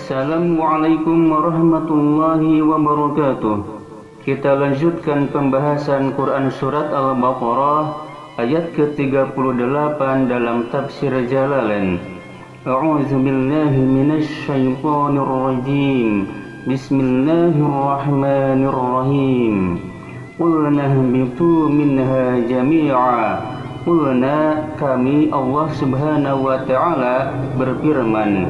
Assalamualaikum warahmatullahi wabarakatuh. Kita lanjutkan pembahasan Quran Surat Al-Baqarah ayat ke-38 dalam tafsir Jalalain. A'udzu billahi minasy syaithanir rajim. Bismillahirrahmanirrahim. Qulna ihbitu minha jami'a. Qulna, kami Allah Subhanahu wa ta'ala berfirman,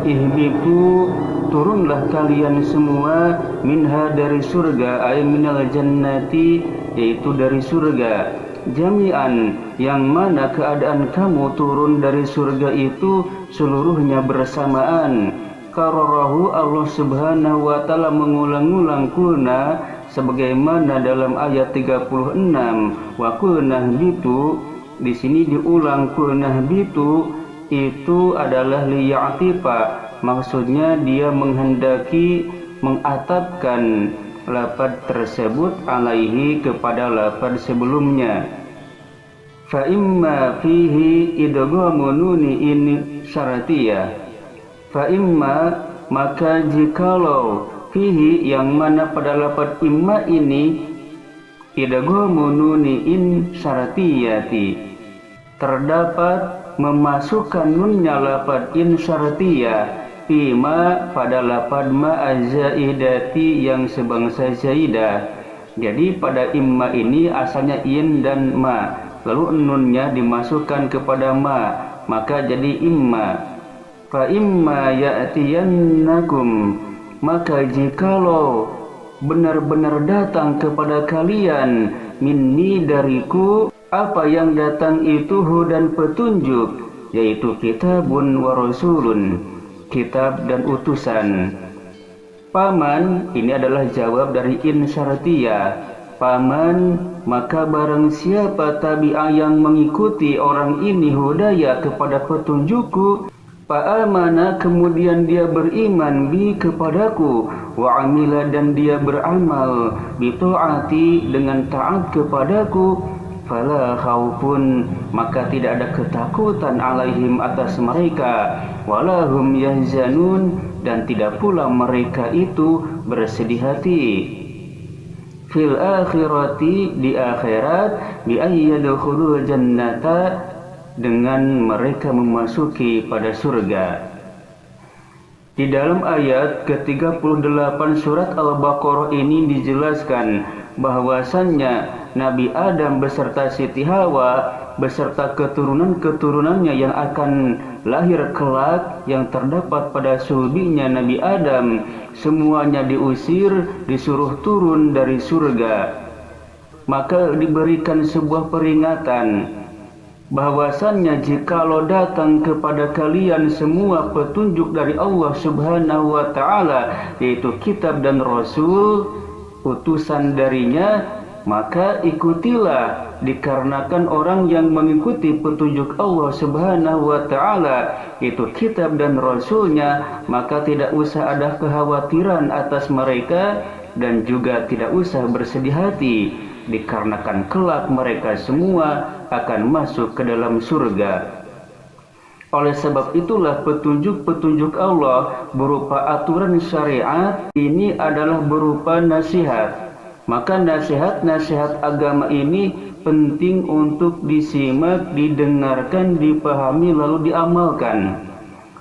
ihbitu, turunlah kalian semua, minha, dari surga, ay minal jannati, yaitu dari surga, jami'an, yang mana keadaan kamu turun dari surga itu seluruhnya bersamaan. Kararahu, Allah Subhanahu wa ta'ala mengulang-ulang kulna, sebagaimana dalam ayat 36, wa kulna ihbitu. Di sini diulang kulna ihbitu, itu adalah liya'tifa, maksudnya dia menghendaki mengatapkan lafaz tersebut alaihi, kepada lafaz sebelumnya. Fa imma fihi idghamu nuni in syaratiyah. Fa imma, maka jikalau, fihi, yang mana pada lafaz imma ini idghamu nuni in syaratiyati, terdapat memasukkan nunnya lafaz in syartiyah, fima, pada lafaz ma az-zaidati, yang sebangsa zaidah. Jadi pada imma ini asalnya in dan ma, lalu nunnya dimasukkan kepada ma, maka jadi imma. Fa imma ya'tiyannakum, maka jikalau benar-benar datang kepada kalian, minni, dariku, apa yang datang itu hudan, petunjuk, yaitu kitabun wa rasulun, kitab dan utusan. Paman, ini adalah jawab dari in syartiyah. Paman, maka barang siapa tabi'ah yang mengikuti orang ini hudaya, kepada petunjukku, fa'amana, kemudian dia beriman, bi, kepadaku, wa amila, dan dia beramal, bi ta'ati, dengan taat kepadaku, fala khaufun, maka tidak ada ketakutan, alaihim, atas mereka, walahum yahzanun, dan tidak pula mereka itu bersedih hati. Fil akhirati, di akhirat, bi ayyadkhulul jannata, dengan mereka memasuki pada surga. Di dalam ayat ke-38 surat Al-Baqarah ini dijelaskan bahwasannya Nabi Adam beserta Siti Hawa beserta keturunan-keturunannya yang akan lahir kelak, yang terdapat pada sulbinya Nabi Adam, semuanya diusir, disuruh turun dari surga. Maka diberikan sebuah peringatan bahwasannya jikalau datang kepada kalian semua petunjuk dari Allah Subhanahu wa ta'ala, yaitu kitab dan rasul, utusan darinya, maka ikutilah. Dikarenakan orang yang mengikuti petunjuk Allah Subhanahu wa ta'ala, yaitu kitab dan rasulnya, maka tidak usah ada kekhawatiran atas mereka, dan juga tidak usah bersedih hati, dikarenakan kelak mereka semua akan masuk ke dalam surga. Oleh sebab itulah petunjuk-petunjuk Allah berupa aturan syariat ini adalah berupa nasihat. Maka nasihat-nasihat agama ini penting untuk disimak, didengarkan, dipahami, lalu diamalkan.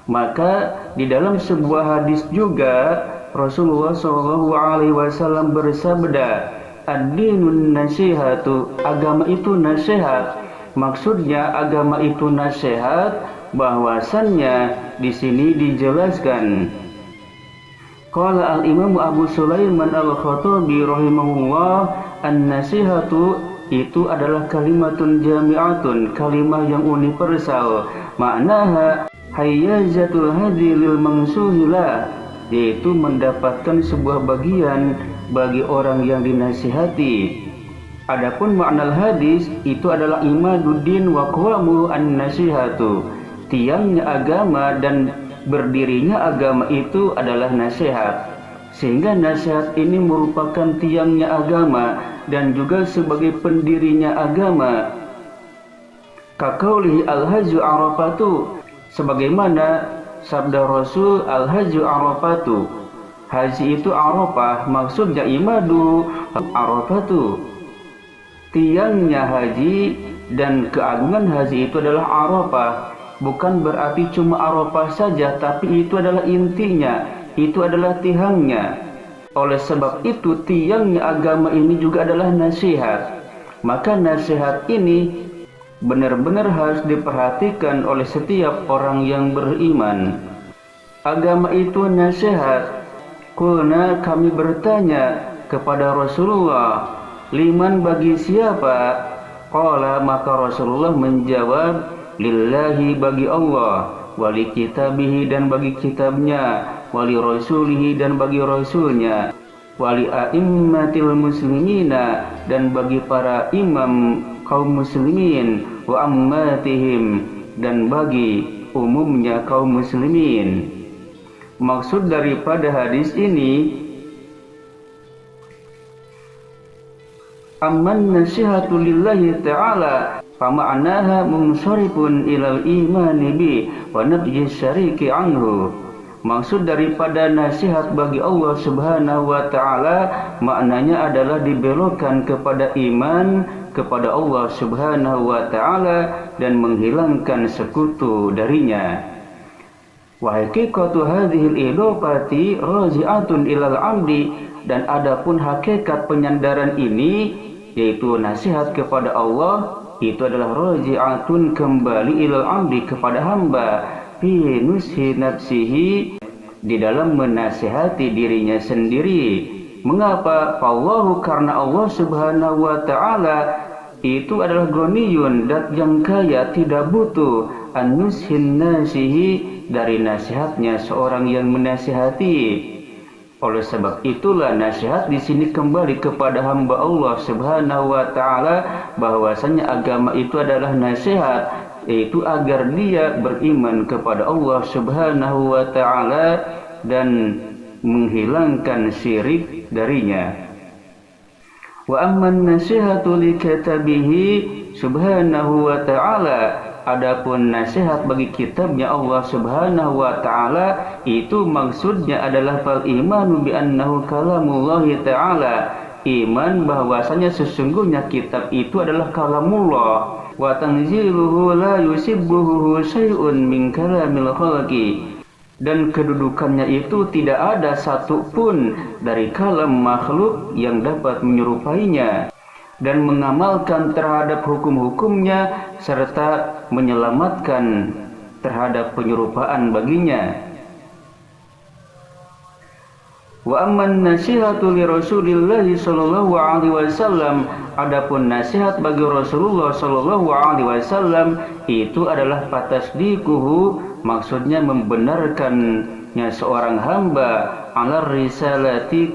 Maka di dalam sebuah hadis juga Rasulullah SAW bersabda, ad-dinun nasihatu, agama itu nasihat. Maksudnya agama itu nasihat, bahwasannya di sini dijelaskan. Qala al-Imam Abu Sulaiman al-Khattabi rahimahullah, an-nasihatu itu adalah kalimatun jami'atun, kalimah yang universal. Maknaha hayyazatul hadi lil mangsuhila, yaitu mendapatkan sebuah bagian bagi orang yang dinasihati. Adapun makna hadis itu adalah imaduddin wa qawamu an-nasihatu, tiangnya agama dan berdirinya agama itu adalah nasihat. Sehingga nasihat ini merupakan tiangnya agama dan juga sebagai pendirinya agama. Kaqaulihi al-hajju arafatu, sebagaimana sabda Rasul, al-hajju arafatu. Haji itu Arafah, maksudnya imadu arafatu. Tiangnya haji dan keagungan haji itu adalah Arafah. Bukan berarti cuma Arafah saja, tapi itu adalah intinya, itu adalah tiangnya. Oleh sebab itu tiangnya agama ini juga adalah nasihat. Maka nasihat ini benar-benar harus diperhatikan oleh setiap orang yang beriman. Agama itu nasihat. Qulna, kami bertanya kepada Rasulullah, liman, bagi siapa? Qala, maka Rasulullah menjawab, lillahi, bagi Allah, wali kitabihi, dan bagi kitabnya, wali rasulihi, dan bagi rasulnya, wali a'immatil muslimina, dan bagi para imam kaum muslimin, wa ammatihim, dan bagi umumnya kaum muslimin. Maksud daripada hadis ini, amman nasihatu lillahi ta'ala fama'naha munsharifun ilal imani bi wa nabyi syariki anhu. Maksud daripada nasihat bagi Allah Subhanahu wa ta'ala maknanya adalah dibelokkan kepada iman kepada Allah Subhanahu wa ta'ala dan menghilangkan sekutu darinya. Wa haqiqatu hadhil idopati raji'atun ilal amdi, dan adapun hakikat penyandaran ini yaitu nasihat kepada Allah itu adalah raji'atun, kembali ilal amdi, kepada hamba, fi nushi nafsihi, di dalam menasihati dirinya sendiri. Mengapa? Fallahu, karena Allah Subhanahu wa ta'ala itu adalah ghaniyun, dat yang kaya, tidak butuh an nushin nasihi, dari nasihatnya seorang yang menasihati. Oleh sebab itulah nasihat di sini kembali kepada hamba Allah Subhanahu wa ta'ala, bahwasanya agama itu adalah nasihat, yaitu agar dia beriman kepada Allah Subhanahu wa ta'ala dan menghilangkan syirik darinya. Wa amman nasihatu li kitabihi subhanahu wa ta'ala, adapun nasihat bagi kitabnya Allah Subhanahu wa ta'ala itu maksudnya adalah fal imanu bi annahu kalamullahi ta'ala, iman bahwasanya sesungguhnya kitab itu adalah kalamullah, wa tanziluhu la yusibbuhu syai'un min kalamil khalqi, dan kedudukannya itu tidak ada satu pun dari kalam makhluk yang dapat menyerupainya, dan mengamalkan terhadap hukum-hukumnya serta menyelamatkan terhadap penyerupaan baginya. Wa amman nasihatu li Rasulillahi sallallahu alaihi wasallam, adapun nasihat bagi Rasulullah sallallahu alaihi wasallam itu adalah patasdiquhu, maksudnya membenarkannya seorang hamba ala risalati,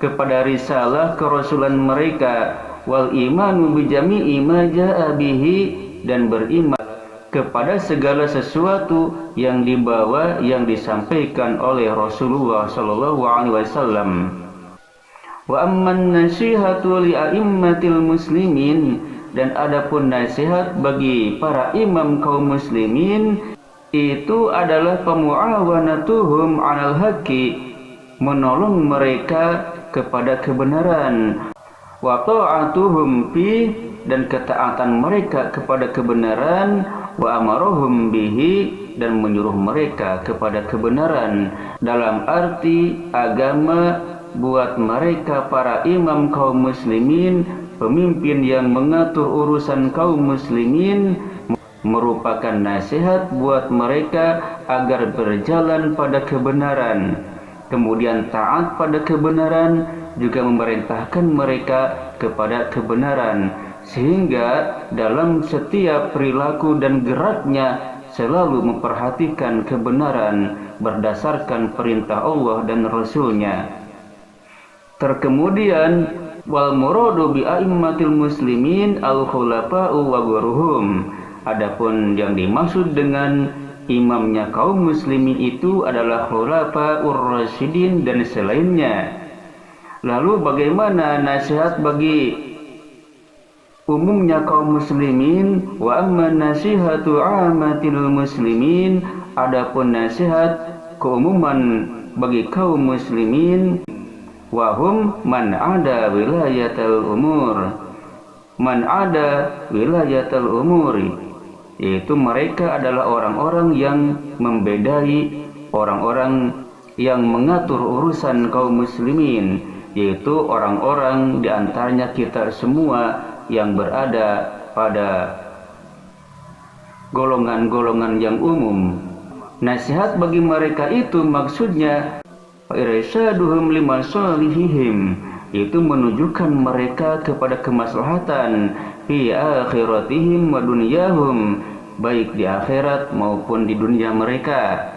kepada risalah kerasulan mereka, wal imanu bi jami'i ma jaa bihi, dan beriman kepada segala sesuatu yang dibawa, yang disampaikan oleh Rasulullah sallallahu alaihi wasallam. Wa amman nasihatu li a'immatil muslimin, dan adapun nasihat bagi para imam kaum muslimin itu adalah pemuawanatuhum 'alal haqqi, menolong mereka kepada kebenaran, wa ta'atuhum fi, dan ketaatan mereka kepada kebenaran, wa amarohum bihi, dan menyuruh mereka kepada kebenaran. Dalam arti agama buat mereka para imam kaum muslimin, pemimpin yang mengatur urusan kaum muslimin, merupakan nasihat buat mereka agar berjalan pada kebenaran, kemudian taat pada kebenaran, juga memerintahkan mereka kepada kebenaran, sehingga dalam setiap perilaku dan geraknya selalu memperhatikan kebenaran berdasarkan perintah Allah dan Rasulnya. Terkemudian wal muradu bi a'immatil muslimin al khulafa'u wa ghuruhum, adapun yang dimaksud dengan imamnya kaum muslimin itu adalah khulafa'ur rasyidin dan selainnya. Lalu bagaimana nasihat bagi umumnya kaum muslimin, wa amma nasihatu amatil muslimin, adapun nasihat keumuman bagi kaum muslimin, wahum man ada wilayatul umur, man ada wilayatul umuri, yaitu mereka adalah orang-orang yang membedai, orang-orang yang mengatur urusan kaum muslimin, yaitu orang-orang diantaranya kita semua yang berada pada golongan-golongan yang umum. Nasihat bagi mereka itu maksudnya irsaduhum limasalihihim, itu menunjukkan mereka kepada kemaslahatan fi akhiratihim wa dunyahum, baik di akhirat maupun di dunia mereka.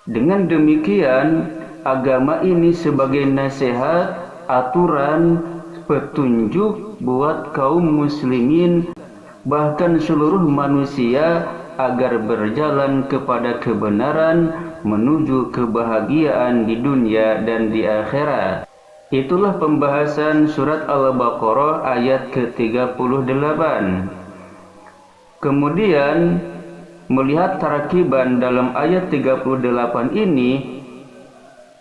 Dengan demikian, agama ini sebagai nasihat, aturan, petunjuk buat kaum muslimin, bahkan seluruh manusia, agar berjalan kepada kebenaran, menuju kebahagiaan di dunia dan di akhirat. Itulah pembahasan surat Al-Baqarah ayat ke-38. Kemudian melihat tarakiban dalam ayat 38 ini,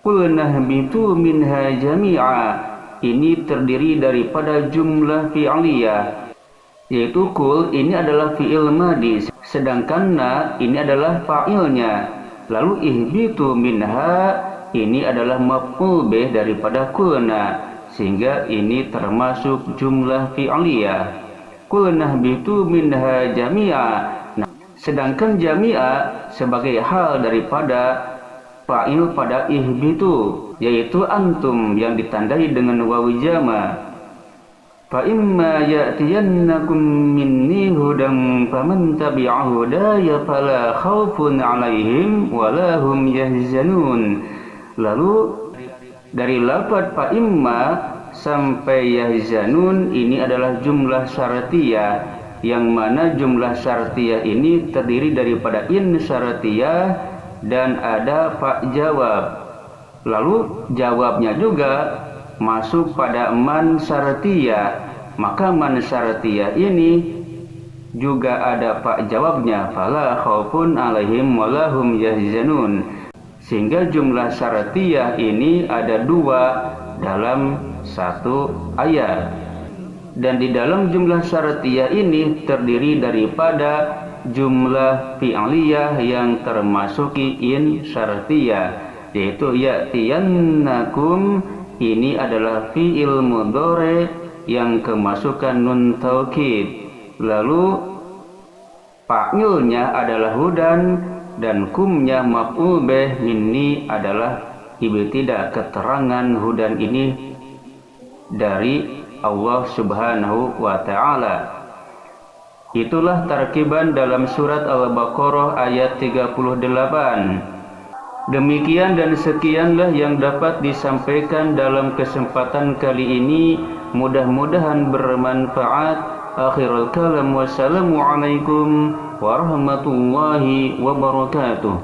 qul nahbitu minha jami'a, ini terdiri daripada jumlah fi'liyah, yaitu qul ini adalah fi'il madhi, sedangkan na ini adalah fa'ilnya. Lalu ihbitu minha ini adalah maf'ul bih daripada qulna, sehingga ini termasuk jumlah fi'liyah. Qul nahbitu minha jami'a. Nah, sedangkan jami'a sebagai hal daripada fa'il pada ihbitu, yaitu antum yang ditandai dengan wawu jama'. Fa imma ya'tiyannakum minni hudan faman tabi'a hudaya fala khaufun 'alaihim wala hum yahzanun. Lalu dari lafaz fa imma sampai yahzanun ini adalah jumlah syartiyah, yang mana jumlah syartiyah ini terdiri daripada in syartiyah dan ada fa jawab. Lalu jawabnya juga masuk pada man syartiyah, maka man syartiyah ini juga ada fa jawabnya, fala khaufun 'alaihim wala hum yahzanun, sehingga jumlah syartiyah ini ada dua dalam satu ayat. Dan di dalam jumlah syartiyah ini terdiri daripada jumlah fi'liyah yang termasuki in syartiyah, yaitu ya'tiyannakum, ini adalah fi'il mudhari yang kemasukan nun taukid. Lalu fa'ilnya adalah hudan dan kumnya maf'ul bih minni adalah ibtida, keterangan hudan ini dari Allah Subhanahu wa ta'ala. Itulah tarkiban dalam surat Al-Baqarah ayat 38. Demikian dan sekianlah yang dapat disampaikan dalam kesempatan kali ini. Mudah-mudahan bermanfaat. Akhirul kalam, wassalamualaikum warahmatullahi wabarakatuh.